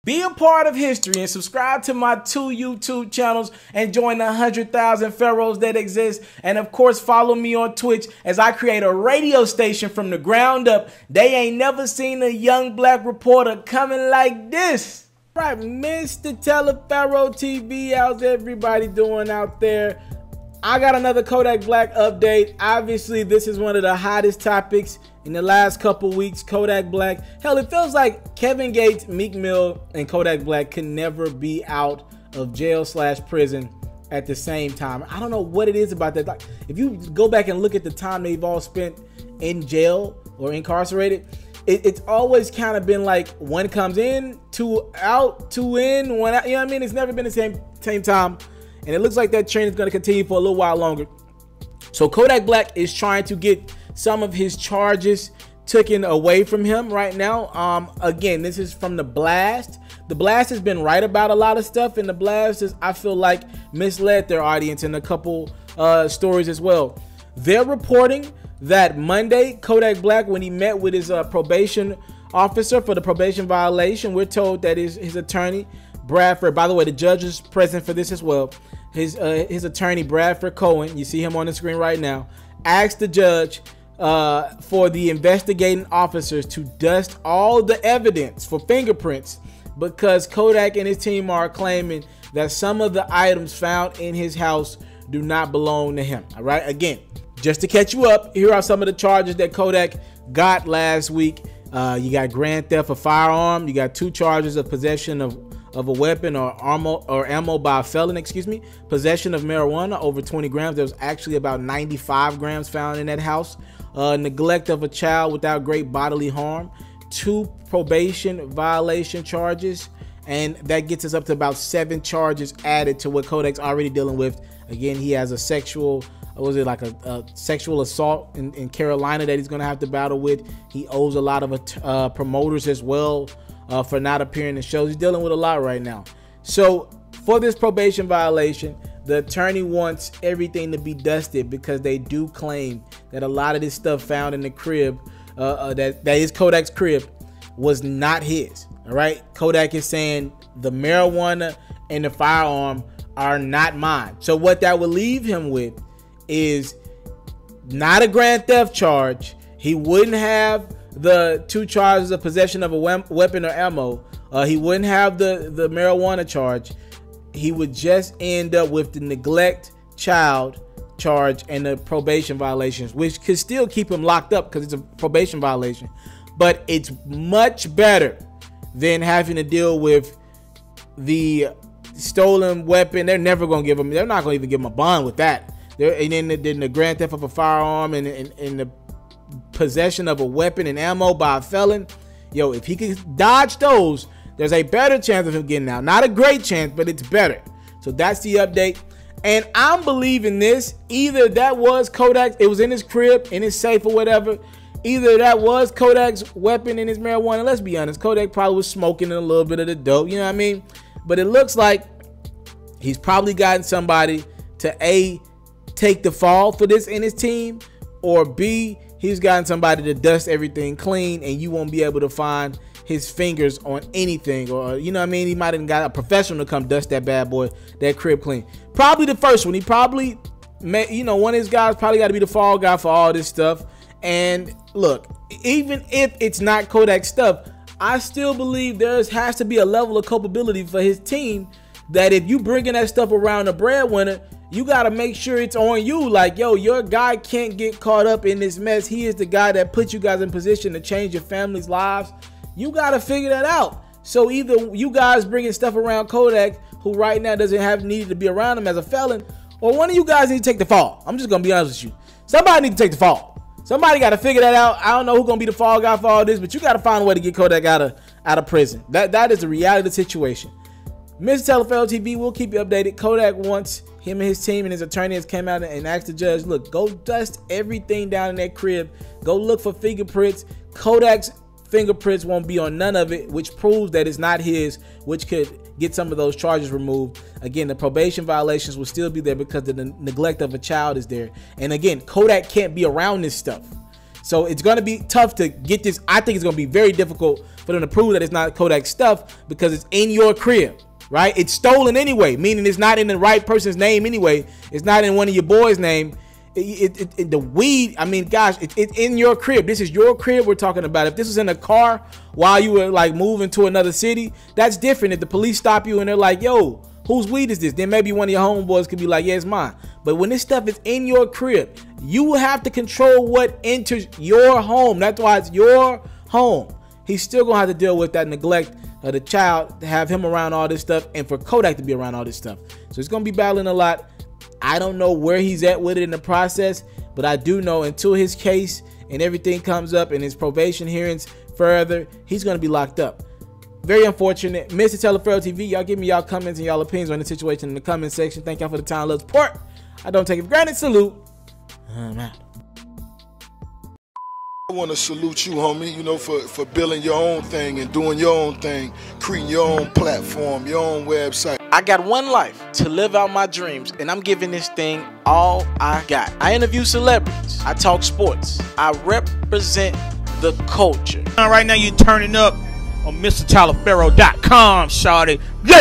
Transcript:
Be a part of history and subscribe to my 2 YouTube channels and join the 100,000 pharaohs that exist. And of course, follow me on Twitch as I create a radio station from the ground up. They ain't never seen a young black reporter coming like this. Right, Mr. TALIAFERRO TV, how's everybody doing out there? I got another Kodak Black update. Obviously, this is one of the hottest topics in the last couple weeks. Kodak Black. Hell, it feels like Kevin Gates, Meek Mill, and Kodak Black can never be out of jail/prison at the same time. I don't know what it is about that. Like, if you go back and look at the time they've all spent in jail or incarcerated, it's always kind of been like one comes in, two out, two in, one out. You know what I mean? It's never been the same time. And it looks like that trend is going to continue for a little while longer. So Kodak Black is trying to get some of his charges taken away from him right now. Again, this is from The Blast. The Blast has been right about a lot of stuff, and The Blast is, I feel like, misled their audience in a couple stories as well. They're reporting that Monday, Kodak Black, when he met with his probation officer for the probation violation, we're told that his attorney, Bradford, by the way, the judge is present for this as well. His attorney, Bradford Cohen, you see him on the screen right now, asked the judge for the investigating officers to dust all the evidence for fingerprints because Kodak and his team are claiming that some of the items found in his house do not belong to him. All right, again, just to catch you up, here are some of the charges that Kodak got last week. You got grand theft of firearm. You got 2 charges of possession of a weapon or ammo by a felon, possession of marijuana over 20 grams. There was actually about 95 grams found in that house. Neglect of a child without great bodily harm. 2 probation violation charges, and that gets us up to about 7 charges added to what Kodak's already dealing with. Again, he has a sexual, a sexual assault in Carolina that he's going to have to battle with. He owes a lot of promoters as well for not appearing in shows. He's dealing with a lot right now. So for this probation violation, the attorney wants everything to be dusted because they do claim that a lot of this stuff found in the crib, that is Kodak's crib, was not his. All right, Kodak is saying the marijuana and the firearm are not mine. So what that would leave him with is not a grand theft charge. He wouldn't have the 2 charges of possession of a weapon or ammo. He wouldn't have the marijuana charge. He would just end up with the neglect child charge and the probation violations, which could still keep him locked up because it's a probation violation. But it's much better than having to deal with the stolen weapon. They're never going to give him, they're not going to even give him a bond with that. And then the grand theft of a firearm and the possession of a weapon and ammo by a felon. Yo, if he can dodge those, there's a better chance of him getting out. Not a great chance, but it's better. So that's the update. And I'm believing this. Either that was Kodak's, it was in his crib, in his safe or whatever. Either that was Kodak's weapon in his marijuana. Let's be honest, Kodak probably was smoking a little bit of the dope, you know what I mean? But it looks like he's probably gotten somebody to A, take the fall for this in his team, or B, he's gotten somebody to dust everything clean and you won't be able to find his fingers on anything, or you know what I mean, he might have got a professional to come dust that bad boy, that crib clean. Probably the first one. He probably, you know, one of his guys probably got to be the fall guy for all this stuff. And look, even if it's not Kodak stuff, I still believe has to be a level of culpability for his team that if you bringing that stuff around the breadwinner, you got to make sure it's on you. Like, yo, your guy can't get caught up in this mess. He is the guy that put you guys in position to change your family's lives. You got to figure that out. So either you guys bringing stuff around Kodak, who right now doesn't have need to be around him as a felon, or one of you guys need to take the fall. I'm just going to be honest with you. Somebody need to take the fall. Somebody got to figure that out. I don't know who's going to be the fall guy for all this, but you got to find a way to get Kodak out of prison. That is the reality of the situation. Mr. TALIAFERRO TV will keep you updated. Kodak wants him and his team and his attorney has came out and asked the judge, look, go dust everything down in that crib. Go look for fingerprints. Kodak's fingerprints won't be on none of it, which proves that it's not his, which could get some of those charges removed. Again, the probation violations will still be there because the neglect of a child is there. And again, Kodak can't be around this stuff. So it's going to be tough to get this. I think it's going to be very difficult for them to prove that it's not Kodak stuff because it's in your crib, right? It's stolen anyway, meaning it's not in the right person's name anyway. It's not in one of your boys' name. The weed, I mean, gosh, it's in your crib. This is your crib we're talking about. If this was in a car while you were like moving to another city, that's different. If the police stop you and they're like, yo, whose weed is this? Then maybe one of your homeboys could be like, yeah, it's mine. But when this stuff is in your crib, you will have to control what enters your home. That's why it's your home. He's still gonna have to deal with that neglect of the child, to have him around all this stuff, and for Kodak to be around all this stuff. So he's gonna be battling a lot. I don't know where he's at with it in the process, but I do know until his case and everything comes up and his probation hearings further, he's going to be locked up. Very unfortunate. Mr. Taliaferro TV, y'all give me y'all comments and y'all opinions on the situation in the comment section. Thank y'all for the time, love, support. I don't take it for granted. Salute. I'm out. I want to salute you, homie, you know, for building your own thing and doing your own thing, creating your own platform, your own website. I got one life to live out my dreams, and I'm giving this thing all I got. I interview celebrities. I talk sports. I represent the culture. Right now, you're turning up on MrTaliaferro.com, shawty.